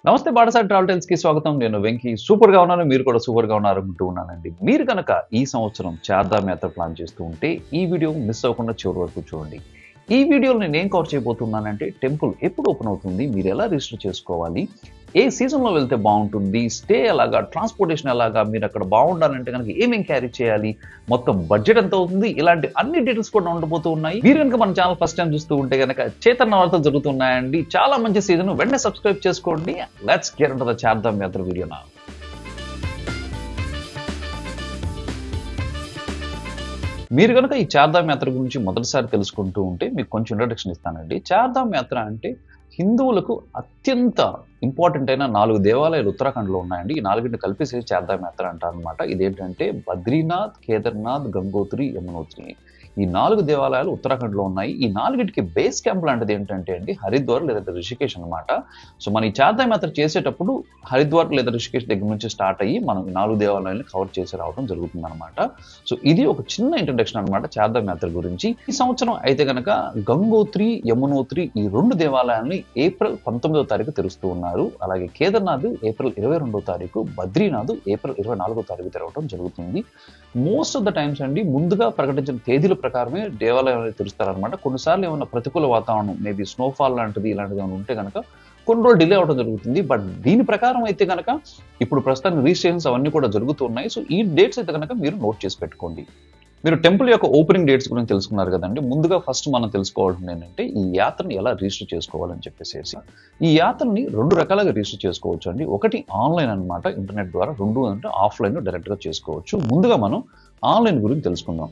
నమస్తే బాటసారి travel tiles కి స్వాగతం. నేను వెంకీ. సూపర్ గా ఉన్నాను, మీరు కూడా సూపర్ గా ఉన్నారనుకుంటూ ఉన్నానండి. మీరు కనుక ఈ సంవత్సరం చార్ధామ్ యాత్ర ప్లాన్ చేస్తూ ఉంటే ఈ వీడియో మిస్ అవ్వకుండా చివరి వరకు చూడండి. ఈ వీడియోలో నేను ఏం కవర్ చేయబోతున్నానంటే, టెంపుల్ ఎప్పుడు ఓపెన్ అవుతుంది, మీరు ఎలా రిజిస్టర్ చేసుకోవాలి, ఏ సీజన్లో వెళ్తే బాగుంటుంది, స్టే ఎలాగా, ట్రాన్స్పోర్టేషన్ ఎలాగా, మీరు అక్కడ బాగుండాలంటే కనుక ఏమేం క్యారీ చేయాలి, మొత్తం బడ్జెట్ ఎంత అవుతుంది, ఇలాంటి అన్ని డీటెయిల్స్ కూడా ఉండబోతూ ఉన్నాయి. మీరు కనుక మన ఛానల్ ఫస్ట్ టైం చూస్తూ ఉంటే కనుక చేతన్న వార్తలు జరుగుతున్నాయండి, చాలా మంచి సీజన్, వెంటనే సబ్స్క్రైబ్ చేసుకోండి. Let's get into the Chardham yatra video now. మీరు కనుక ఈ చార్ధామ్ యాత్ర గురించి మొదటిసారి తెలుసుకుంటూ ఉంటే మీకు కొంచెం ఇంట్రడక్షన్ ఇస్తానండి. చార్ధామ్ యాత్ర అంటే హిందువులకు అత్యంత ఇంపార్టెంట్ అయిన 4 దేవాలయాలు ఉత్తరాఖండ్లో ఉన్నాయండి. ఈ 4ని కలిపేసి చార్ధామ్ యాత్ర అంటారు అనమాట. ఇదేంటంటే బద్రీనాథ్, కేదార్నాథ్, గంగోత్రి, యమునోత్రి. ఈ 4 దేవాలయాలు ఉత్తరాఖండ్లో ఉన్నాయి. ఈ 4కి బేస్ క్యాంప్ లాంటిది ఏంటంటే అండి హరిద్వార్ లేదా రిషికేశ్ అనమాట. సో మన ఈ చార్ధామ్ యాత్ర చేసేటప్పుడు హరిద్వార్ లేదా రిషికేశ్ దగ్గర నుంచి స్టార్ట్ అయ్యి మనం ఈ 4 దేవాలయాలను కవర్ చేసి రావడం జరుగుతుంది అనమాట. సో ఇది ఒక చిన్న ఇంట్రడక్షన్ అనమాట చార్ధామ్ యాత్ర గురించి. ఈ సంవత్సరం అయితే కనుక గంగోత్రి, యమునోత్రి ఈ 2 దేవాలయాలని ఏప్రిల్ 19వ తారీఖు తెరుస్తూ ఉన్నారు. అలాగే కేదార్నాథ్ ఏప్రిల్ 22వ తారీఖు, బద్రీనాథ్ ఏప్రిల్ 24వ తారీఖు తెరవడం జరుగుతుంది. మోస్ట్ ఆఫ్ ద టైమ్స్ అండి ముందుగా ప్రకటించిన తేదీల ప్రకారమే దేవాలయాలు తెరుస్తారనమాట. కొన్నిసార్లు ఏమైనా ప్రతికూల వాతావరణం, మేబీ స్నోఫాల్ లాంటిది ఇలాంటిది ఏమైనా ఉంటే కనుక కొన్ని రోజులు డిలే అవడం జరుగుతుంది. బట్ దీని ప్రకారం అయితే కనుక ఇప్పుడు ప్రస్తుతానికి రిజిస్ట్రేషన్స్ అవన్నీ కూడా జరుగుతున్నాయి. సో ఈ డేట్స్ అయితే కనుక మీరు నోట్ చేసి పెట్టుకోండి. మీరు టెంపుల్ యొక్క ఓపెనింగ్ డేట్స్ గురించి తెలుసుకున్నారు కదండి. ముందుగా ఫస్ట్ మనం తెలుసుకోవాల్సింది ఏంటంటే ఈ యాత్రని ఎలా రిజిస్టర్ చేసుకోవాలని చెప్పేసి. ఈ యాత్రని 2 రకాలుగా రిజిస్టర్ చేసుకోవచ్చు అండి. ఒకటి ఆన్లైన్ అనమాట, ఇంటర్నెట్ ద్వారా. 2 అంటే ఆఫ్లైన్ డైరెక్ట్గా చేసుకోవచ్చు. ముందుగా మనం ఆన్లైన్ గురించి తెలుసుకుందాం.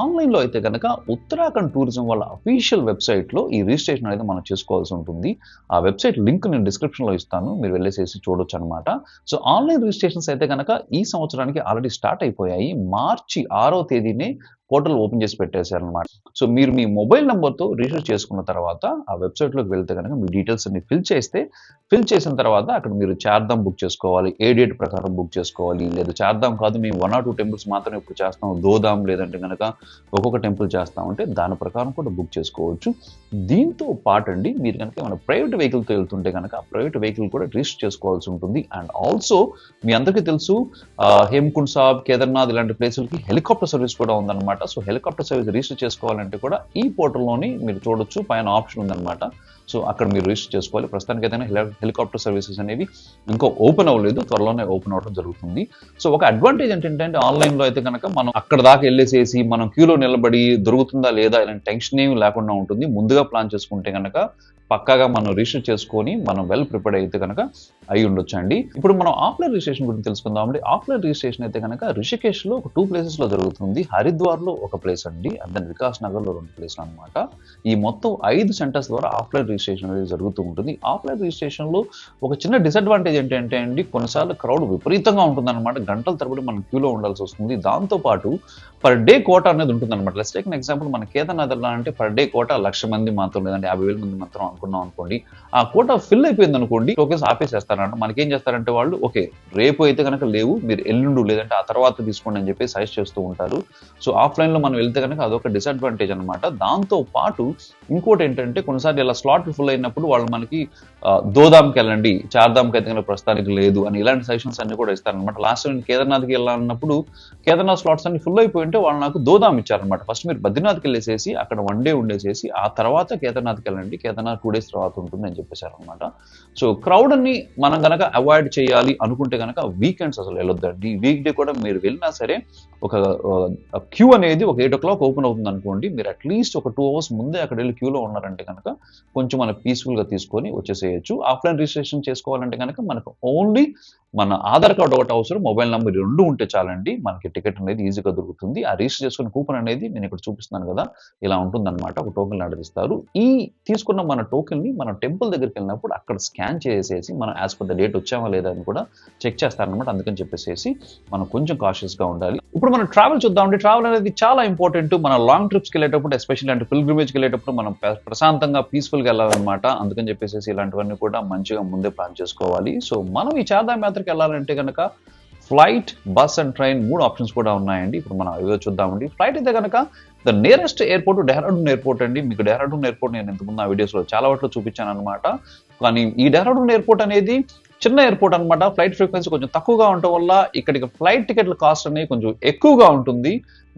ఆన్లైన్లో అయితే కనుక ఉత్తరాఖండ్ టూరిజం వాళ్ళ అఫీషియల్ వెబ్సైట్లో ఈ రిజిస్ట్రేషన్ అనేది మనం చేసుకోవాల్సి ఉంటుంది. ఆ వెబ్సైట్ లింక్ నేను డిస్క్రిప్షన్లో ఇస్తాను, మీరు వెళ్ళేసేసి చూడొచ్చు అనమాట. సో ఆన్లైన్ రిజిస్ట్రేషన్స్ అయితే కనుక ఈ సంవత్సరానికి ఆల్రెడీ స్టార్ట్ అయిపోయాయి. మార్చి 6వ తేదీనే పోర్టల్ ఓపెన్ చేసి పెట్టేశారనమాట. సో మీరు మీ మొబైల్ నెంబర్తో రిజిస్టర్ చేసుకున్న తర్వాత ఆ వెబ్సైట్లోకి వెళ్తే కనుక మీ డీటెయిల్స్ అన్ని ఫిల్ చేసిన తర్వాత అక్కడ మీరు చార్ధామ్ బుక్ చేసుకోవాలి. ఏ డేట్ ప్రకారం బుక్ చేసుకోవాలి, లేదా చార్ధామ్ కాదు మేము 1 or 2 టెంపుల్స్ మాత్రమే ఇప్పుడు చేస్తాం, దోధామ్ లేదంటే కనుక ఒక్కొక్క టెంపుల్ చేస్తామంటే దాని ప్రకారం కూడా బుక్ చేసుకోవచ్చు. దీంతో పాటండి మీరు కనుక ఏమైనా ప్రైవేట్ వెహికల్తో వెళ్తుంటే కనుక ఆ ప్రైవేట్ వెహికల్ కూడా రిజిస్టర్ చేసుకోవాల్సి ఉంటుంది. అండ్ ఆల్సో మీ అందరికీ తెలుసు హేమకుండ్ సాబ్, కేదార్నాథ్ ఇలాంటి ప్లేసులకి హెలికాప్టర్ సర్వీస్ కూడా ఉందన్నమాట. సో హెలికాప్టర్ సర్వీస్ రిజిస్టర్ చేసుకోవాలంటే కూడా ఈ పోర్టల్లోని మీరు చూడొచ్చు, పైన ఆప్షన్ ఉందన్నమాట. సో అక్కడ మీరు రిజిస్టర్ చేసుకోవాలి. ప్రస్తుతానికి అయితే హెలికాప్టర్ సర్వీసెస్ అనేవి ఇంకా ఓపెన్ అవ్వలేదు, త్వరలోనే ఓపెన్ అవ్వడం జరుగుతుంది. సో ఒక అడ్వాంటేజ్ ఏంటంటే ఆన్లైన్లో అయితే కనుక మనం అక్కడ దాకా వెళ్ళేసేసి మనం క్యూలో నిలబడి దొరుకుతుందా లేదా ఇలాంటి టెన్షన్ ఏమి లేకుండా ఉంటుంది. ముందుగా ప్లాన్ చేసుకుంటే కనుక పక్కాగా మనం రిజిస్టర్ చేసుకొని మనం వెల్ ప్రిపేర్డ్ అయితే కనుక అయి ఉండొచ్చు అండి. ఇప్పుడు మనం ఆఫ్లైన్ రిజిస్ట్రేషన్ గురించి తెలుసుకుందాం అండి. ఆఫ్లైన్ రిజిస్ట్రేషన్ అయితే కనుక రిషికేశ్లో ఒక 2 ప్లేసెస్లో జరుగుతుంది. హరిద్వార్లో ఒక ప్లేస్ అండి, అండ్ వికాస్ నగర్లో 2 ప్లేస్లు అనమాట. ఈ మొత్తం 5 సెంటర్స్ ద్వారా ఆఫ్లైన్ రిజిస్ట్రేషన్ అనేది జరుగుతూ ఉంటుంది. ఆఫ్లైన్ రిజిస్ట్రేషన్లో ఒక చిన్న డిసడ్వాంటేజ్ ఏంటంటే అండి కొన్నిసార్లు క్రౌడ్ విపరీతంగా ఉంటుందన్నమాట. గంటల తరబడి మనం క్యూలో ఉండాల్సి వస్తుంది. దాంతోపాటు పర్ డే కోటా అనేది ఉంటుందన్నమాట. లెట్స్ టేక్ ఎన్ ఎగ్జాంపుల్, మన కేదార్నాథ్ అంటే పర్ డే కోటా 1,00,000 మంది మాత్రం, లేదంటే 50,000 మంది మాత్రం అనుకున్నాం అనుకోండి. ఆ కోటా ఫిల్ అయిపోయింది అనుకోండి, టోకెన్స్ ఆపేసేస్తారంట. మనకేం చేస్తారంటే వాళ్ళు ఓకే రేపు అయితే కనుక లేవు, మీరు ఎల్లుండు లేదంటే ఆ తర్వాత తీసుకోండి అని చెప్పి సజెస్ట్ చేస్తూ ఉంటారు. సో ఆఫ్లైన్లో మనం వెళ్తే కనుక అదొక డిసడ్వాంటేజ్ అనమాట. దాంతో పాటు ఇంకోటి ఏంటంటే కొన్నిసార్లు ఇలా స్లాట్ ఫుల్ అయినప్పుడు వాళ్ళు మనకి దోధామ్కి వెళ్ళండి, చార్ధామ్కి అయితే కనుక ప్రస్తుతానికి లేదు అని ఇలాంటి సజెషన్స్ అన్ని కూడా ఇస్తారనమాట. లాస్ట్ టైం కేదార్నాథ్కి వెళ్ళాలన్నప్పుడు కేదార్నాథ్ స్లాట్స్ అన్ని ఫుల్ అయిపోయి ఉంటే వాళ్ళు నాకు దోధామ్ ఇచ్చారనమాట. ఫస్ట్ మీరు బద్రీనాథ్కి వెళ్ళేసేసి అక్కడ 1 day ఉండేసేసి ఆ తర్వాత కేదార్నాథ్కి వెళ్ళండి, కేదార్నాథ్ 2 days తర్వాత ఉంటుంది అని చెప్పేశారనమాట. సో క్రౌడ్ అన్ని మనం కనుక అవాయిడ్ చేయాలి అనుకుంటే కనుక వీకెండ్స్ అసలు వెళ్ళొద్దండి. వీక్ డే కూడా మీరు వెళ్ళినా సరే ఒక క్యూ అనేది ఒక 8 o'clock ఓపెన్ అవుతుంది అనుకోండి, మీరు అట్లీస్ట్ ఒక 2 hours ముందే అక్కడ వెళ్ళి క్యూలో ఉన్నారంటే కనుక కొంచెం మన పీస్ఫుల్గా తీసుకొని వచ్చేసేయచ్చు. ఆఫ్లైన్ రిజిస్ట్రేషన్ చేసుకోవాలంటే కనుక మనకు ఓన్లీ మన ఆధార్ కార్డు ఒకటి అవసరం, మొబైల్ నెంబర్ 2 ఉంటే చాలండి, మనకి టికెట్ అనేది ఈజీగా దొరుకుతుంది. ఆ రిజిస్టర్ చేసుకున్న కూపన్ అనేది నేను ఇక్కడ చూపిస్తున్నాను కదా, ఇలా ఉంటుందన్నమాట. ఒక టోకెన్ ఆర్డర్ ఇస్తారు. ఈ తీసుకున్న మన టోకెన్ని మనం టెంపుల్ దగ్గరికి వెళ్ళినప్పుడు అక్కడ స్కాన్ చేసేసి మనం యాజ్ పర్ ద డేట్ వచ్చామా లేదా అని కూడా చెక్ చేస్తారనమాట. అందుకని చెప్పేసి మనం కొంచెం కాషియస్గా ఉండాలి. ఇప్పుడు మనం ట్రావెల్ చూద్దామండి. ట్రావెల్ అనేది చాలా ఇంపార్టెంట్. మన లాంగ్ ట్రిప్స్కి వెళ్ళేటప్పుడు, ఎస్పెషల్లీ అంటే పిల్గ్రిమేజ్కి వెళ్ళేటప్పుడు మనం ప్రశాంతంగా పీస్ఫుల్గా వెళ్ళాలన్నమాట. అందుకని చెప్పేసి ఇలాంటివన్నీ కూడా మంచిగా ముందే ప్లాన్ చేసుకోవాలి. సో మనం ఈ చార్ధామ్ యాత్రకి వెళ్ళాలంటే కనుక flight, bus and train 3 options కూడా ఉన్నాయండి. ఇప్పుడు మనం ఇవో చూద్దామండి. ఫ్లైట్ అయితే కనుక the nearest airport Dehradun airport అండి. మీకు డెహ్రాడూన్ ఎయిర్పోర్ట్ నేను ఇంతకుముందు ఆ వీడియోస్లో చాలా వాటిలో చూపించాను అనమాట. కానీ ఈ డెహ్రాడూన్ ఎయిర్పోర్ట్ అనేది చిన్న ఎయిర్పోర్ట్ అనమాట. ఫ్లైట్ ఫ్రీక్వెన్సీ కొంచెం తక్కువగా ఉండటం వల్ల ఇక్కడికి ఫ్లైట్ టికెట్ల కాస్ట్ అనేది కొంచెం ఎక్కువగా ఉంటుంది.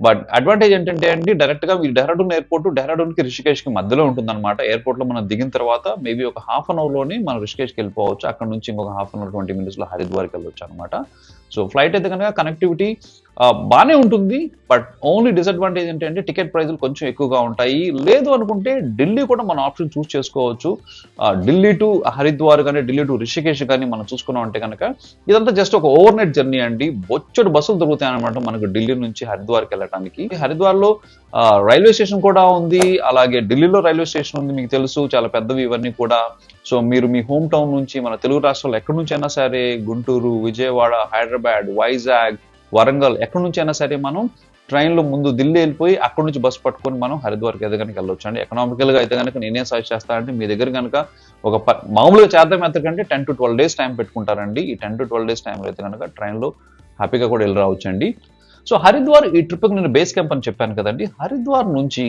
బట్ అడ్వాంటేజ్ ఏంటంటే అండి, డైరెక్ట్ గా మీరు డెహ్రాడూన్ ఎయిర్పోర్ట్ కి రిషికేష్ కి మధ్యలో ఉంటుంది అనమాట. ఎయిర్పోర్ట్ లో మనం దిగిన తర్వాత మేబీ ఒక హాఫ్ అన్ అవర్ లోనే మనం రిషికేష్కి వెళ్ళిపోవచ్చు. అక్కడ నుంచి ఇంకొక హాఫ్ అన్ అవర్ 20 minutes లో హరిద్వార్కి వెళ్ళొచ్చు అనమాట. సో ఫ్లైట్ అయితే కనుక కనెక్టివిటీ బాగానే ఉంటుంది. బట్ ఓన్లీ డిసడ్వాంటేజ్ ఏంటంటే టికెట్ ప్రైజులు కొంచెం ఎక్కువగా ఉంటాయి. లేదు అనుకుంటే ఢిల్లీ కూడా మన ఆప్షన్ చూస్ చేసుకోవచ్చు. ఢిల్లీ టు హరిద్వార్ కానీ ఢిల్లీ టు రిషికేష్ కానీ మనం చూసుకున్నాం అంటే కనుక ఇదంతా జస్ట్ ఒక ఓవర్ నైట్ జర్నీ అండి. బొచ్చడు బస్సులు దొరుకుతాయి అనమాట మనకు ఢిల్లీ నుంచి హరిద్వార్కి వెళ్ళడానికి. హరిద్వార్లో రైల్వే స్టేషన్ కూడా ఉంది, అలాగే ఢిల్లీలో రైల్వే స్టేషన్ ఉంది, మీకు తెలుసు చాలా పెద్దవి ఇవన్నీ కూడా. సో మీరు మీ హోమ్ టౌన్ నుంచి మన తెలుగు రాష్ట్రాల్లో ఎక్కడి నుంచి అయినా సరే, గుంటూరు, విజయవాడ, హైదరాబాద్, వైజాగ్, వరంగల్ ఎక్కడి నుంచి అయినా సరే మనం ట్రైన్లో ముందు ఢిల్లీ వెళ్ళిపోయి అక్కడ నుంచి బస్సు పట్టుకొని మనం హరిద్వార్కి అయితే కనుక వెళ్ళొచ్చు అండి. ఎకనామికల్గా అయితే కనుక నేనేం సజెస్ట్ చేస్తానంటే మీ దగ్గర కనుక ఒక మామూలుగా చార్ధామ్ యాత్ర కంటే 10 to 12 days టైం పెట్టుకుంటారండి. ఈ 10 to 12 days టైంలో అయితే కనుక ట్రైన్లో హ్యాపీగా కూడా వెళ్ళి రావచ్చు అండి. సో హరిద్వార్ ఈ ట్రిప్కి నేను బేస్ క్యాంప్ అని చెప్పాను కదండి. హరిద్వార్ నుంచి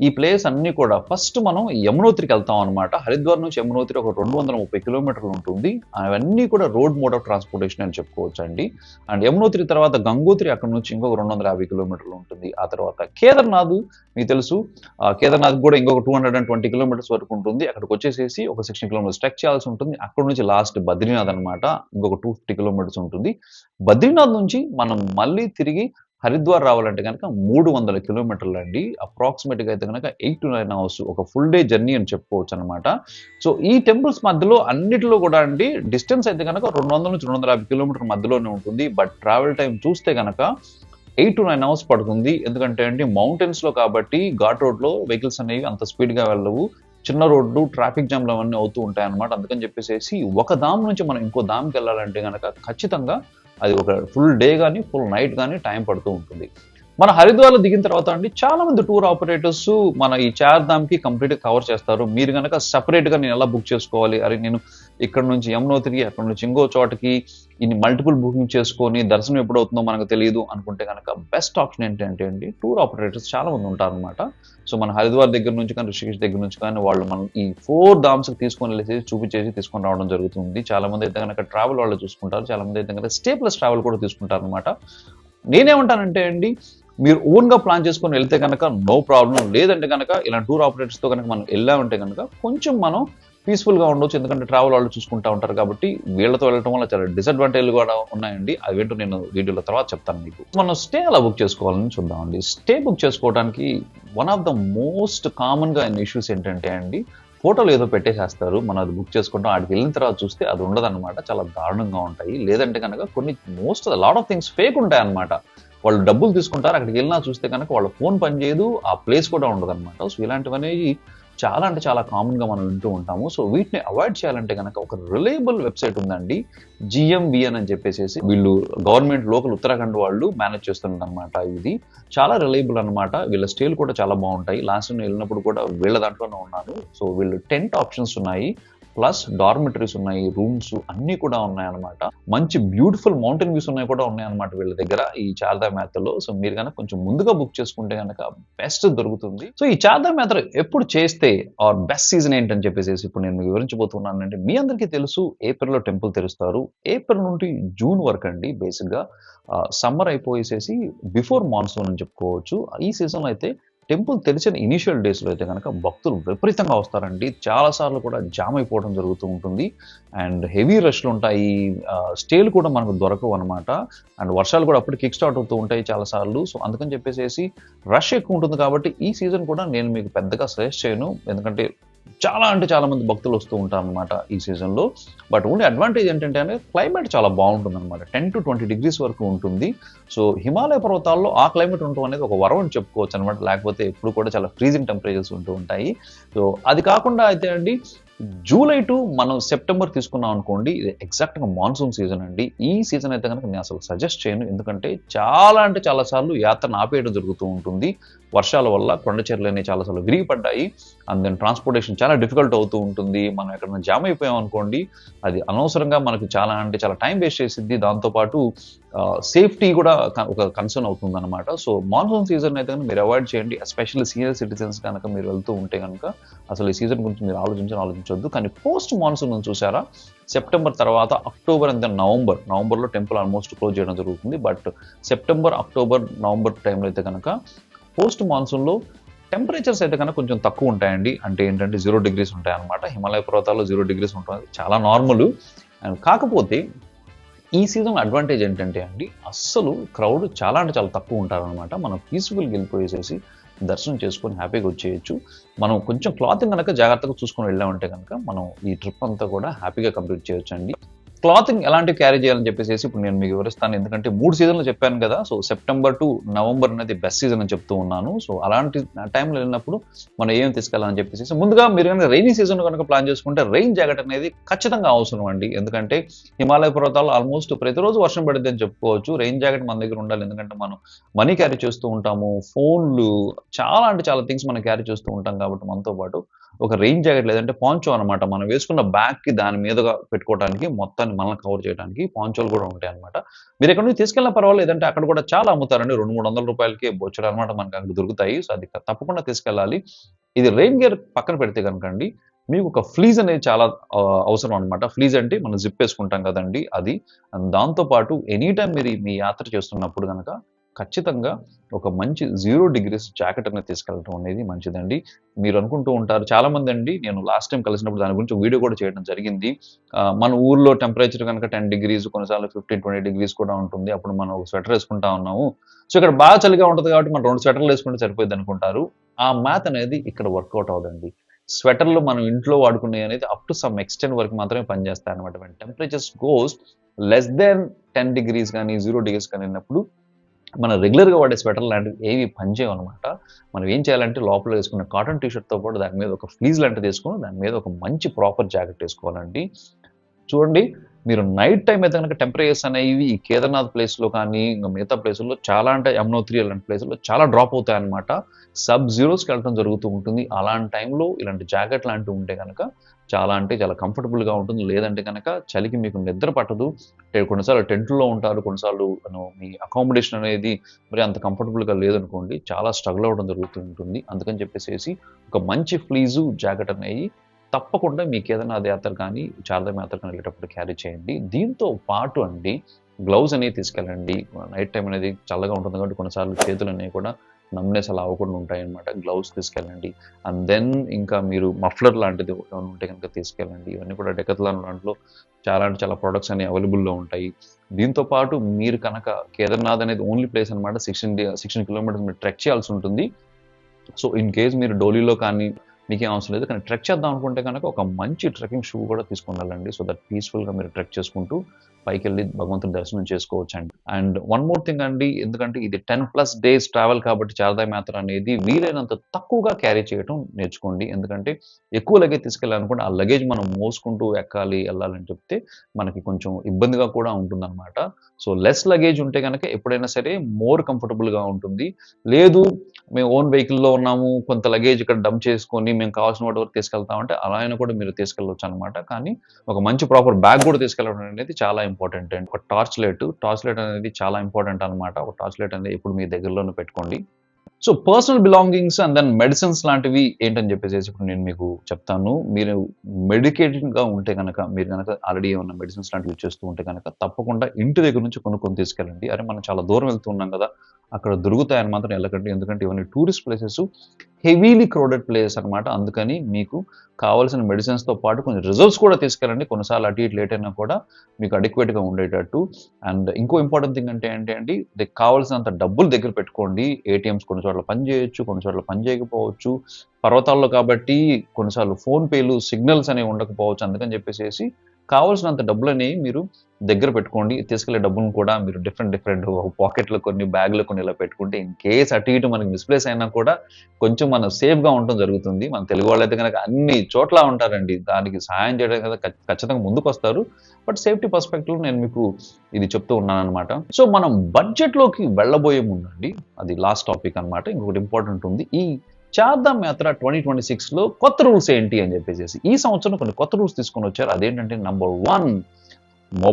ఈ ప్లేస్ అన్ని కూడా ఫస్ట్ మనం యమునోత్రికి వెళ్తాం అనమాట. హరిద్వార్ నుంచి యమునోత్రి ఒక 230 కిలోమీటర్లు ఉంటుంది. అవన్నీ కూడా రోడ్ మోడ్ ఆఫ్ ట్రాన్స్పోర్టేషన్ అని చెప్పుకోవచ్చు అండి. అండ్ యమునోత్రి తర్వాత గంగోత్రి అక్కడ నుంచి ఇంకొక 250 కిలోమీటర్లు ఉంటుంది. ఆ తర్వాత కేదార్నాథ్ మీకు తెలుసు, కేదార్నాథ్ కూడా ఇంకొక 220 కిలోమీటర్స్ వరకు ఉంటుంది. అక్కడికి వచ్చేసేసి ఒక 60 కిలోమీటర్స్ ట్రెక్ చేయాల్సి ఉంటుంది. అక్కడ నుంచి లాస్ట్ బద్రీనాథ్ అనమాట, ఇంకొక 250 కిలోమీటర్స్ ఉంటుంది. బద్రీనాథ్ నుంచి మనం మళ్ళీ తిరిగి హరిద్వార్ రావాలంటే కనుక 300 కిలోమీటర్లు అండి. అప్రాక్సిమేట్గా అయితే కనుక 8 to 9 hours ఒక ఫుల్ డే జర్నీ అని చెప్పుకోవచ్చు అనమాట. సో ఈ టెంపుల్స్ మధ్యలో అన్నిటిలో కూడా అండి డిస్టెన్స్ అయితే కనుక 200 నుంచి 250 కిలోమీటర్ మధ్యలోనే ఉంటుంది. బట్ ట్రావెల్ టైం చూస్తే కనుక 8 to 9 hours పడుతుంది. ఎందుకంటే అండి మౌంటైన్స్ లో కాబట్టి ఘాట్ రోడ్ లో వెహికల్స్ అనేవి అంత స్పీడ్ గా వెళ్ళవు. చిన్న రోడ్లు, ట్రాఫిక్ జామ్లు అవన్నీ అవుతూ ఉంటాయి అనమాట. అందుకని చెప్పేసి ఒక దామ్ నుంచి మనం ఇంకో దామ్కి వెళ్ళాలంటే కనుక ఖచ్చితంగా అది ఒక ఫుల్ డే కానీ ఫుల్ నైట్ కానీ టైం పడుతూ ఉంటుంది. మన హరిద్వార్లో దిగిన తర్వాత అండి చాలా మంది టూర్ ఆపరేటర్స్ మన ఈ చార్ధామ్కి కంప్లీట్గా కవర్ చేస్తారు. మీరు కనుక సపరేట్గా నేను ఎలా బుక్ చేసుకోవాలి, అరే నేను ఇక్కడ నుంచి యమునోత్రికి అక్కడ నుంచి ఇంకో చోటకి ఇన్ని మల్టిపుల్ బుకింగ్ చేసుకొని దర్శనం ఎప్పుడు అవుతుందో మనకు తెలియదు అనుకుంటే కనుక బెస్ట్ ఆప్షన్ ఏంటంటే అండి టూర్ ఆపరేటర్స్ చాలా మంది ఉంటారనమాట. సో మన హరిద్వార్ దగ్గర నుంచి కానీ రిషికేష్ దగ్గర నుంచి కానీ వాళ్ళు మనం ఈ 4 ధామ్స్కి తీసుకొని వెళ్ళేసి చూపించేసి తీసుకొని రావడం జరుగుతుంది. చాలా మంది అయితే కనుక ట్రావెల్ వాళ్ళు చూసుకుంటారు, చాలా మంది అయితే కనుక స్టే ప్లస్ ట్రావెల్ కూడా తీసుకుంటారు అనమాట. నేనేమంటానంటే అండి మీరు ఓన్గా ప్లాన్ చేసుకొని వెళ్తే కనుక నో ప్రాబ్లం. లేదంటే కనుక ఇలా టూర్ ఆపరేటర్స్తో కనుక మనం వెళ్ళామంటే కనుక కొంచెం మనం పీస్ఫుల్గా ఉండొచ్చు. ఎందుకంటే ట్రావెల్ వాళ్ళు చూసుకుంటూ ఉంటారు కాబట్టి. వీళ్ళతో వెళ్ళడం వల్ల చాలా డిసడ్వాంటేజ్లు కూడా ఉన్నాయండి. అవేంటో నేను వీడియోలో తర్వాత చెప్తాను మీకు. మనం స్టే ఎలా బుక్ చేసుకోవాలని చూద్దామండి. స్టే బుక్ చేసుకోవడానికి వన్ ఆఫ్ ద మోస్ట్ కామన్గా అయిన ఇష్యూస్ ఏంటంటే అండి ఫోటోలు ఏదో పెట్టేసేస్తారు, మనం అది బుక్ చేసుకుంటాం, ఆడికి వెళ్ళిన తర్వాత చూస్తే అది ఉండదన్నమాట. చాలా దారుణంగా ఉంటాయి. లేదంటే కనుక కొన్ని లాట్ ఆఫ్ థింగ్స్ ఫేక్ ఉంటాయి అనమాట. వాళ్ళు డబ్బులు తీసుకుంటారు, అక్కడికి వెళ్ళినా చూస్తే కనుక వాళ్ళ ఫోన్ పనిచేయదు, ఆ ప్లేస్ కూడా ఉండదు అనమాట. సో ఇలాంటివన్నీ చాలా అంటే చాలా కామన్గా మనం వింటూ ఉంటాము. సో వీటిని అవాయిడ్ చేయాలంటే కనుక ఒక రిలయబుల్ వెబ్సైట్ ఉందండి, GMVN అని చెప్పేసి. వీళ్ళు గవర్నమెంట్ లోకల్ ఉత్తరాఖండ్ వాళ్ళు మేనేజ్ చేస్తున్నారు అనమాట. ఇది చాలా రిలయబుల్ అనమాట. వీళ్ళ స్టేలు కూడా చాలా బాగుంటాయి. లాస్ట్ నేను వెళ్ళినప్పుడు కూడా వీళ్ళ దాంట్లోనే ఉన్నాను. సో వీళ్ళు టెంట్ ఆప్షన్స్ ఉన్నాయి, ప్లస్ డార్మిటరీస్ ఉన్నాయి, రూమ్స్ అన్ని కూడా ఉన్నాయన్నమాట. మంచి బ్యూటిఫుల్ మౌంటైన్ వ్యూస్ ఉన్నాయి కూడా ఉన్నాయన్నమాట వీళ్ళ దగ్గర ఈ చార్ధామ్ యాత్రలో. సో మీరు కనుక కొంచెం ముందుగా బుక్ చేసుకుంటే కనుక బెస్ట్ దొరుకుతుంది. సో ఈ చార్ధామ్ యాత్ర ఎప్పుడు చేస్తే ఆర్ బెస్ట్ సీజన్ ఏంటని చెప్పేసి ఇప్పుడు నేను వివరించబోతున్నానంటే, మీ అందరికీ తెలుసు ఏప్రిల్లో టెంపుల్ తెరుస్తారు. ఏప్రిల్ నుండి జూన్ వరకు అండి బేసిక్గా సమ్మర్ అయిపోయేసేసి బిఫోర్ మాన్సూన్ అని చెప్పుకోవచ్చు. ఈ సీజన్లో అయితే టెంపుల్ తెరిచిన ఇనిషియల్ డేస్లో అయితే కనుక భక్తులు విపరీతంగా వస్తారండి. చాలాసార్లు కూడా జామ్ అయిపోవడం జరుగుతూ ఉంటుంది. అండ్ హెవీ రష్లు ఉంటాయి, స్టేలు కూడా మనకు దొరకవు అనమాట. అండ్ వర్షాలు కూడా అప్పుడు కిక్ స్టార్ట్ అవుతూ ఉంటాయి చాలాసార్లు. సో అందుకని చెప్పేసి రష్ ఎక్కువ ఉంటుంది. కాబట్టి ఈ సీజన్ కూడా నేను మీకు పెద్దగా సజెస్ట్ చేయను, ఎందుకంటే చాలా అంటే చాలా మంది భక్తులు వస్తూ ఉంటారు అనమాట ఈ సీజన్లో. బట్ ఓన్లీ అడ్వాంటేజ్ ఏంటంటే క్లైమేట్ చాలా బాగుంటుంది అనమాట. 10 to 20 degrees వరకు ఉంటుంది. సో హిమాలయ పర్వతాల్లో ఆ క్లైమేట్ ఉండటం అనేది ఒక వరం అని చెప్పుకోవచ్చు అనమాట. లేకపోతే ఎప్పుడు కూడా చాలా ఫ్రీజింగ్ టెంపరేచర్స్ ఉంటూ ఉంటాయి. సో అది కాకుండా అయితే అండి జూలై టు మనం సెప్టెంబర్ తీసుకున్నాం అనుకోండి, ఇది ఎగ్జాక్ట్గా మాన్సూన్ సీజన్ అండి. ఈ సీజన్ అయితే కనుక నేను అసలు సజెస్ట్ చేయను, ఎందుకంటే చాలా అంటే చాలాసార్లు యాత్రను ఆపేయడం జరుగుతూ ఉంటుంది. వర్షాల వల్ల కొండ చర్యలు అనేవి చాలాసార్లు విరిగిపడ్డాయి. అండ్ దెన్ ట్రాన్స్పోర్టేషన్ చాలా డిఫికల్ట్ అవుతూ ఉంటుంది. మనం ఎక్కడైనా జామ్ అయిపోయాం అనుకోండి, అది అనవసరంగా మనకు చాలా అంటే చాలా టైం వేస్ట్ చేసిద్ది. దాంతోపాటు సేఫ్టీ కూడా ఒక కన్సర్న్ అవుతుంది అనమాట. సో మాన్సూన్ సీజన్ అయితే కనుక మీరు అవాయిడ్ చేయండి. ఎస్పెషల్లీ సీనియర్ సిటిజన్స్ కనుక మీరు వెళ్తూ ఉంటే కనుక అసలు ఈ సీజన్ గురించి మీరు ఆలోచించొద్దు. కానీ పోస్ట్ మాన్సూన్ చూసారా, సెప్టెంబర్ తర్వాత అక్టోబర్ అండ్ నవంబర్లో టెంపుల్ ఆల్మోస్ట్ క్లోజ్ చేయడం జరుగుతుంది. బట్ సెప్టెంబర్, అక్టోబర్, నవంబర్ టైంలో అయితే కనుక పోస్ట్ మాన్సూన్లో టెంపరేచర్స్ అయితే కనుక కొంచెం తక్కువ ఉంటాయండి. అంటే ఏంటంటే 0 degrees ఉంటాయన్నమాట. హిమాలయ పర్వతాల్లో 0 degrees ఉంటుంది, చాలా నార్మల్. అండ్ కాకపోతే ఈ సీజన్ అడ్వాంటేజ్ ఏంటంటే అండి, అస్సలు క్రౌడ్ చాలా అంటే చాలా తక్కువ ఉంటారనమాట. మనం పీస్ఫుల్గా వెళ్ళిపోయేసేసి దర్శనం చేసుకొని హ్యాపీగా వచ్చేయచ్చు. మనం కొంచెం క్లాతింగ్ కనుక జాగ్రత్తగా చూసుకొని వెళ్ళామంటే కనుక మనం ఈ ట్రిప్ అంతా కూడా హ్యాపీగా కంప్లీట్ చేయొచ్చు అండి. క్లాతింగ్ ఎలాంటి క్యారీ చేయాలని చెప్పేసి ఇప్పుడు నేను మీకు వివరిస్తాను. ఎందుకంటే 3 సీజన్లు చెప్పాను కదా. సో సెప్టెంబర్ టు నవంబర్ అనేది బెస్ట్ సీజన్ అని చెప్తూ ఉన్నాను. సో అలాంటి టైంలో వెళ్ళినప్పుడు మనం ఏం తీసుకెళ్ళాలని చెప్పేసి ముందుగా మీరు కనుక రైనీ సీజన్ కనుక ప్లాన్ చేసుకుంటే రెయిన్ జాకెట్ అనేది ఖచ్చితంగా అవసరం అండి. ఎందుకంటే హిమాలయ పర్వతాలు ఆల్మోస్ట్ ప్రతిరోజు వర్షం పడుతుంది అని చెప్పుకోవచ్చు. రెయిన్ జాకెట్ మన దగ్గర ఉండాలి. ఎందుకంటే మనం మనీ క్యారీ చేస్తూ ఉంటాము, ఫోన్లు, చాలా అంటే చాలా థింగ్స్ మనం క్యారీ చేస్తూ ఉంటాం కాబట్టి మనతో పాటు ఒక రెయిన్ జాకెట్ లేదంటే పాంచో అనమాట, మనం వేసుకున్న బ్యాగ్కి దాని మీదుగా పెట్టుకోవడానికి, మొత్తాన్ని మనల్ని కవర్ చేయడానికి పాంచోలు కూడా ఉంటాయి అనమాట. మీరు ఎక్కడి నుంచి తీసుకెళ్ళిన పర్వాలేదు, లేదంటే అక్కడ కూడా చాలా అమ్ముతారండి. 200-300 రూపాయలకి బొచ్చడు అనమాట మనకు అక్కడ దొరుకుతాయి. సో అది తప్పకుండా తీసుకెళ్ళాలి. ఇది రెయిన్ గేర్ పక్కన పెడితే కనుక అండి, మీకు ఒక ఫ్లీజ్ అనేది చాలా అవసరం అనమాట. ఫ్లీజ్ అంటే మనం జిప్ వేసుకుంటాం కదండి, అది. దాంతోపాటు ఎనీ టైం మీరు మీ యాత్ర చేస్తున్నప్పుడు కనుక ఖచ్చితంగా ఒక మంచి 0 degrees జాకెట్ అనేది తీసుకెళ్ళడం అనేది మంచిదండి. మీరు అనుకుంటూ ఉంటారు చాలామంది అండి, నేను లాస్ట్ టైం కలిసినప్పుడు దాని గురించి వీడియో కూడా చేయడం జరిగింది. మన ఊర్లో టెంపరేచర్ కనుక 10 degrees, కొన్నిసార్లు 15-20 degrees కూడా ఉంటుంది. అప్పుడు మనం ఒక స్వెటర్ వేసుకుంటా ఉన్నాము. సో ఇక్కడ బాగా చలిగా ఉంటుంది కాబట్టి మనం 2 స్వెటర్లు వేసుకుంటే సరిపోయింది అనుకుంటారు. ఆ మ్యాథ్ అనేది ఇక్కడ వర్కౌట్ అవ్వదండి. స్వెటర్లు మనం ఇంట్లో వాడుకునే అనేది అప్ టు సమ్ ఎక్స్టెంట్ వరకు మాత్రమే పనిచేస్తాయి అనమాట. Temperatures goes less than 10 degrees కానీ 0 degrees కానీ ఉన్నప్పుడు మన రెగ్యులర్గా వాడే స్వెటర్ లాంటివి ఏవి పనిచేయవు అనమాట. మనం ఏం చేయాలంటే లోపల వేసుకున్న కాటన్ టీషర్ట్తో పాటు దాని మీద ఒక ఫ్లీజ్ లాంటిది వేసుకొని దాని మీద ఒక మంచి ప్రాపర్ జాకెట్ వేసుకోవాలండి. చూడండి, మీరు నైట్ టైం అయితే కనుక టెంపరేచర్స్ అనేవి ఈ కేదార్నాథ్ ప్లేస్లో కానీ ఇంకా మిగతా ప్లేసుల్లో చాలా, అంటే యమునోత్రి అలాంటి ప్లేసుల్లో చాలా డ్రాప్ అవుతాయి అనమాట. sub-0sకి వెళ్ళడం జరుగుతూ ఉంటుంది. అలాంటి టైంలో ఇలాంటి జాకెట్ లాంటివి ఉంటే కనుక చాలా అంటే చాలా కంఫర్టబుల్గా ఉంటుంది. లేదంటే కనుక చలికి మీకు నిద్ర పట్టదు. కొన్నిసార్లు టెంట్లో ఉంటారు, కొన్నిసార్లు మీ అకామిడేషన్ అనేది మరి అంత కంఫర్టబుల్గా లేదనుకోండి, చాలా స్ట్రగుల్ అవ్వడం జరుగుతూ ఉంటుంది. అందుకని చెప్పేసి ఒక మంచి ఫ్లీజు జాకెట్ అనేవి తప్పకుండా మీ కేదార్నాథ్ యాత్ర కానీ చార్ధామ్ యాత్ర కానీ వెళ్ళేటప్పుడు క్యారీ చేయండి. దీంతో పాటు అండి గ్లౌజ్ అనేవి తీసుకెళ్ళండి. నైట్ టైం అనేది చల్లగా ఉంటుంది కాబట్టి కొన్నిసార్లు చేతులు అనేవి కూడా నమ్నెస్ అలా అవ్వకుండా ఉంటాయన్నమాట. గ్లౌస్ తీసుకెళ్ళండి. అండ్ దెన్ ఇంకా మీరు మఫ్లర్ లాంటిది ఉంటే కనుక తీసుకెళ్ళండి. ఇవన్నీ కూడా డెకత్లాన్ దాంట్లో చాలా అంటే చాలా ప్రొడక్ట్స్ అనేవి అవైలబుల్లో ఉంటాయి. దీంతో పాటు మీరు కనుక కేదార్నాథ్ అనేది ఓన్లీ ప్లేస్ అనమాట. 16 kilometers మీరు ట్రెక్ చేయాల్సి ఉంటుంది. సో ఇన్ కేస్ మీరు డోలీలో కానీ మీకేం అవసరం లేదు, కానీ ట్రెక్ చేద్దాం అనుకుంటే కనుక ఒక మంచి ట్రెక్కింగ్ షూ కూడా తీసుకుండాలండి. సో దట్ పీస్ఫుల్గా మీరు ట్రెక్ చేసుకుంటూ పైకి వెళ్ళి భగవంతుని దర్శనం చేసుకోవచ్చు అండి. అండ్ వన్ మోర్ థింగ్ అండి, ఎందుకంటే ఇది 10+ days ట్రావెల్ కాబట్టి చార్ధామ్ యాత్ర అనేది వీలైనంత తక్కువగా క్యారీ చేయడం నేర్చుకోండి. ఎందుకంటే ఎక్కువ లగేజ్ తీసుకెళ్ళాలనుకుంటే ఆ లగేజ్ మనం మోసుకుంటూ ఎక్కాలి వెళ్ళాలని చెప్తే మనకి కొంచెం ఇబ్బందిగా కూడా ఉంటుందన్నమాట. సో లెస్ లగేజ్ ఉంటే కనుక ఎప్పుడైనా సరే మోర్ కంఫర్టబుల్గా ఉంటుంది. లేదు మేము ఓన్ వెహికల్లో ఉన్నాము, కొంత లగేజ్ ఇక్కడ డంప్ చేసుకొని మేము కావాల్సిన వాటి వరకు తీసుకెళ్తామంటే అలా అయినా కూడా మీరు తీసుకెళ్ళవచ్చు అనమాట. కానీ ఒక మంచి ప్రాపర్ బ్యాగ్ కూడా తీసుకెళ్ళడం అనేది చాలా ఇంపార్టెంట్ అండి. ఒక టార్చ్ లైట్ అనేది చాలా ఇంపార్టెంట్ అనమాట. ఒక టార్చ్ లైట్ అనేది ఎప్పుడు మీ దగ్గరలోనే పెట్టుకోండి. So personal belongings and then medicines లాంటివి ఏంటని చెప్పేసి ఇప్పుడు నేను మీకు చెప్తాను. మీరు మెడికేటెడ్గా ఉంటే కనుక, మీరు కనుక ఆల్రెడీ ఏమన్నా మెడిసిన్స్ లాంటివి యూజ్ చేస్తూ ఉంటే కనుక తప్పకుండా ఇంటి దగ్గర నుంచి కొనుక్కొని తీసుకెళ్ళండి. అరే మనం చాలా దూరం వెళ్తున్నాం కదా, అక్కడ దొరుకుతాయని మాత్రం వెళ్ళకండి. ఎందుకంటే ఇవన్నీ tourist places, heavily crowded place అనమాట. అందుకని మీకు కావాల్సిన మెడిసిన్స్తో పాటు కొంచెం రిజర్వ్స్ కూడా తీసుకెళ్ళండి. కొన్నిసార్లు అటు ఇటు లేట్ అయినా కూడా మీకు అడిక్వేట్గా ఉండేటట్టు. అండ్ ఇంకో ఇంపార్టెంట్ థింగ్ అంటే ఏంటి అండి, కావాల్సినంత డబ్బులు దగ్గర పెట్టుకోండి. ఏటీఎంస్ కొన్ని చోట్ల పని చేయొచ్చు, కొన్ని చోట్ల పని చేయకపోవచ్చు. పర్వతాల్లో కాబట్టి కొన్నిసార్లు ఫోన్పేలు, సిగ్నల్స్ అనేవి ఉండకపోవచ్చు. అందుకని చెప్పేసి కావాల్సినంత డబ్బులని మీరు దగ్గర పెట్టుకోండి. తీసుకెళ్లే డబ్బులను కూడా మీరు డిఫరెంట్ పాకెట్లో కొన్ని, బ్యాగ్లో కొన్ని ఇలా పెట్టుకుంటే ఇన్ కేస్ అటు ఇటు మనకి మిస్ప్లేస్ అయినా కూడా కొంచెం మనం సేఫ్గా ఉండటం జరుగుతుంది. మన తెలుగు వాళ్ళు అయితే కనుక అన్ని చోట్ల ఉంటారండి, దానికి సహాయం చేయడం కదా ఖచ్చితంగా ముందుకు వస్తారు. బట్ సేఫ్టీ పర్స్పెక్టివ్ నేను మీకు ఇది చెప్తూ ఉన్నాను అనమాట. సో మనం బడ్జెట్లోకి వెళ్ళబోయే ముందండి, అది లాస్ట్ టాపిక్ అనమాట, ఇంకొకటి ఇంపార్టెంట్ ఉంది. ఈ చార్ధామ్ యాత్ర 2026లో కొత్త రూల్స్ ఏంటి అని చెప్పేసి ఈ సంవత్సరం కొన్ని కొత్త రూల్స్ తీసుకొని వచ్చారు. అదేంటంటే నంబర్ 1, నో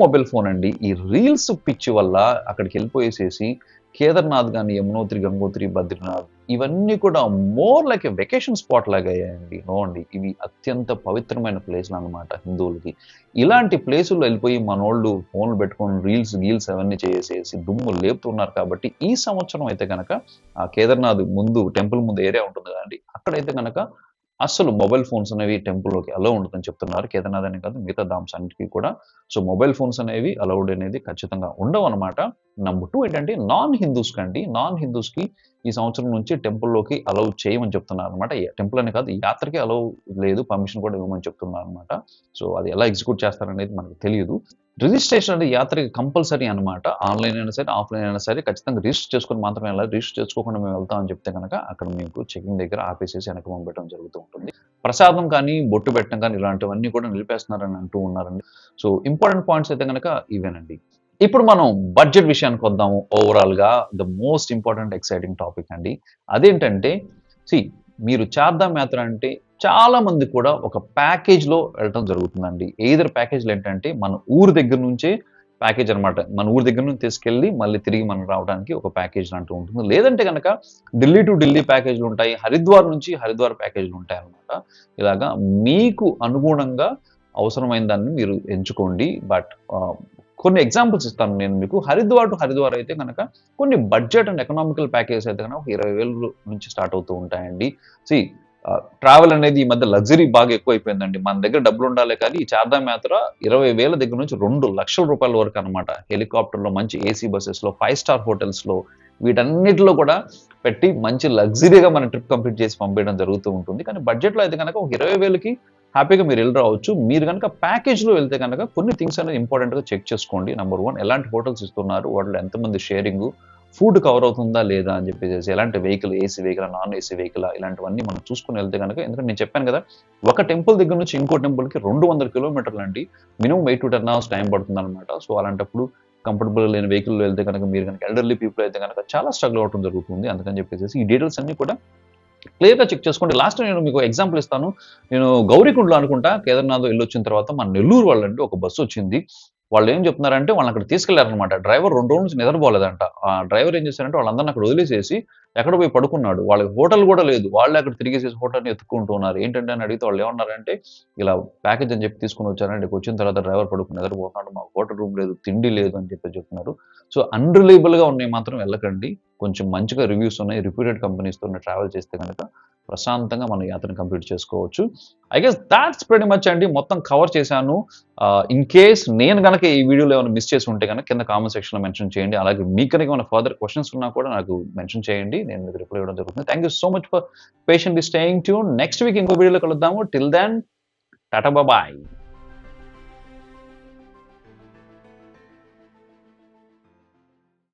మొబైల్ ఫోన్ అండి. ఈ రీల్స్ పిచ్చి వల్ల అక్కడికి వెళ్ళిపోయేసేసి కేదార్నాథ్ కానీ, యమునోత్రి, గంగోత్రి, బద్రీనాథ్ ఇవన్నీ కూడా more like a vacation spot లాగా అయ్యాయండి. నో అండి, ఇవి అత్యంత పవిత్రమైన ప్లేస్లు అనమాట హిందువులకి. ఇలాంటి ప్లేసుల్లో వెళ్ళిపోయి మనోళ్ళు ఫోన్లు పెట్టుకొని గీల్స్ అవన్నీ చేసేసి దుమ్ము లేపుతున్నారు. కాబట్టి ఈ సంవత్సరం అయితే కనుక ఆ కేదార్నాథ్ ముందు టెంపుల్ ముందు ఏరియా ఉంటుంది కదండి, అక్కడైతే కనుక అస్సలు మొబైల్ ఫోన్స్ అనేవి టెంపుల్లోకి అలో ఉండదని చెప్తున్నారు. కేదార్నాథ్ అనే కాదు, మిగతా ధామ్స్ అన్నిటికీ కూడా. సో మొబైల్ ఫోన్స్ అనేవి అలౌడ్ అనేది ఖచ్చితంగా ఉండవు అనమాట. నెంబర్ 2 ఏంటంటే నాన్ హిందూస్‌కి ఈ సంవత్సరం నుంచి టెంపుల్‌లోకి అలౌ చేయమని చెప్తున్నారు అనమాట. టెంపుల్ అనే కాదు, యాత్రకి అలౌ లేదు, పర్మిషన్ కూడా ఇవ్వమని చెప్తున్నారు అనమాట. సో అది ఎలా ఎగ్జిక్యూట్ చేస్తారనేది మనకు తెలియదు. రిజిస్ట్రేషన్ అనేది యాత్రకి కంపల్సరీ అనమాట. ఆన్‌లైన్ అయినా సరే, ఆఫ్‌లైన్ అయినా సరే ఖచ్చితంగా రిజిస్టర్ చేసుకొని మాత్రమే వెళ్ళాలి. రిజిస్టర్ చేసుకోకుండా మేము వెళ్తామని చెప్తే గనక అక్కడ మీకు చెకింగ్ దగ్గర ఆపేసేసి వెనక్కి పంపించడం జరుగుతూ ఉంటుంది. ప్రసాదం కానీ, బొట్టు పెట్టడం కానీ ఇలాంటివన్నీ కూడా నిలిపేస్తున్నారని అంటూ ఉన్నారండి. సో ఇంపార్టెంట్ పాయింట్స్ అయితే గనక ఇవేనండి. ఇప్పుడు మనం బడ్జెట్ విషయానికి వద్దాము. ఓవరాల్‌గా the most important exciting topic అండి. అదేంటంటే సీ మీరు చార్ధామ్ యాత్ర అంటే చాలా మంది కూడా ఒక ప్యాకేజ్‌లో వెళ్ళటం జరుగుతుందండి. ఎయిదర్ ప్యాకేజ్‌లు ఏంటంటే మన ఊరు దగ్గర నుంచే ప్యాకేజ్ అనమాట. మన ఊరు దగ్గర నుంచి తీసుకెళ్ళి మళ్ళీ తిరిగి మనం రావడానికి ఒక ప్యాకేజ్ అంటూ ఉంటుంది. లేదంటే గనక ఢిల్లీ టు ఢిల్లీ ప్యాకేజ్‌లు ఉంటాయి. హరిద్వార్ నుంచి హరిద్వార్ ప్యాకేజ్‌లు ఉంటాయన్నమాట. ఇలాగా మీకు అనుగుణంగా అవసరమైన దాన్ని మీరు ఎంచుకోండి. బట్ కొన్ని ఎగ్జాంపుల్స్ ఇస్తాను నేను మీకు. హరిద్వార్ టు హరిద్వార్ అయితే గనక కొన్ని బడ్జెట్ అండ్ ఎకనామికల్ ప్యాకేజెస్ అయితే గనక 20,000 నుంచి స్టార్ట్ అవుతూ ఉంటాయండి. సీ ట్రావెల్ అనేది ఈ మధ్య లగ్జరీ బాగా ఎక్కువైపోయిందండి. మన దగ్గర డబ్బులు ఉండాలే కానీ ఈ చార్ధామ్ యాత్ర 20,000 దగ్గర నుంచి ₹2,00,000 వరకు అనమాట. హెలికాప్టర్‌లో, మంచి ఏసీ బసెస్‌లో, 5 స్టార్ హోటల్స్‌లో వీటన్నిటిలో కూడా పెట్టి మంచి లగ్జరీగా మన ట్రిప్ కంప్లీట్ చేసి పంపియడం జరుగుతూ ఉంటుంది. కానీ బడ్జెట్‌లో అయితే గనక ఒక 20,000కి హ్యాపీగా మీరు ఎళ్లి రావచ్చు. మీరు గనక ప్యాకేజ్‌లో వెళ్తే గనక కొన్ని థింగ్స్ అనేది ఇంపార్టెంట్‌గా చెక్ చేసుకోండి. నంబర్ 1 ఎలాంటి హోటల్స్ ఇస్తున్నారు? వాటిలో ఎంతమంది షేరింగు? ఫుడ్ కవర్ అవుతుందా లేదా అని చెప్పేసి, ఎలాంటి వెహికల్, ఏసీ వెహికలా, నాన్ ఏసీ వెహికలా, ఇలాంటివన్నీ మనం చూసుకొని వెళ్తే గనక, ఎందుకంటే నేను చెప్పాను కదా, ఒక టెంపుల్ దగ్గర నుంచి ఇంకో టెంపుల్‌కి 200 కిలోమీటర్లు అండి. మినిమం 8 to 10 అవర్స్ టైం పడుతుందనమాట. సో అలాంటప్పుడు కంఫర్టబుల్ లేని వెహికల్‌లో వెళ్తే గనక, మీరు గనక ఎల్డర్లీ పీపుల్ అయితే గనక చాలా స్ట్రగుల్ అవ్వడం జరుగుతుంది. అందుకని చెప్పేసి ఈ డీటెయిల్స్ అన్నీ కూడా క్లియర్‌గా చెక్ చేసుకోండి. లాస్ట్ నేను మీకు ఎగ్జాంపుల్ ఇస్తాను. నేను గౌరీకుండలో అనుకుంటా కేదార్‌నాథ్ ఎళ్ళొచ్చిన తర్వాత మన నెల్లూరు వాళ్ళండి ఒక బస్సొచ్చింది. వాళ్ళేం చెప్తున్నారంటే వాళ్ళనక్కడ తీసుకెళ్లారనమాట. డ్రైవర్ 2 రోజుల నుంచి నిద్రపోలేదంట. ఆ డ్రైవర్ ఏం చేశారంటే వాళ్ళందరిని అక్కడ వదిలేసేసి ఎక్కడో పోయి పడుకున్నాడు. వాళ్ళకి హోటల్ గూడా లేదు. వాళ్ళే అక్కడ తిరిగేసేసి హోటల్‌ని ఎతుక్కుంటూ ఉన్నారు. ఏంటంటే అని అడిగితే వాళ్ళేమన్నారంటే, ఇలా ప్యాకేజ్ అని చెప్పి తీసుకొని వచ్చారండి. ఇక్కడికి వచ్చిన తర్వాత డ్రైవర్ పడుకొని నిద్రపోతున్నాడు. మాకు హోటల్ రూమ్ లేదు, తిండి లేదు అని చెప్పి చెప్తున్నారు. సో అన్‌రిలయబుల్‌గా ఉన్నయి మాత్రం వెళ్ళకండి. కొంచెం మంచిగా రివ్యూస్ ఉన్నాయి, రిప్యూటెడ్ కంపెనీస్‌తోనే ట్రావెల్ చేస్తే గనక ప్రశాంతంగా మన యాత్రను కంప్లీట్ చేసుకోవచ్చు. I guess that's pretty much అండి. మొత్తం కవర్ చేశాను. ఇన్ కేస్ నేను గనక ఈ వీడియోలో ఏమైనా మిస్ చేసి ఉంటే గనక కింద కామెంట్ సెక్షన్‌లో మెన్షన్ చేయండి. అలాగే మీకు గనక ఏమైనా ఫర్దర్ క్వెషన్స్ ఉన్నా కూడా నాకు మెన్షన్ చేయండి. నేను మీకు రిప్లై ఇవ్వడం జరుగుతుంది. Thank you so much for patiently staying tuned. Next week ఇంకో వీడియోలో కలుద్దాము. Till then tata bye.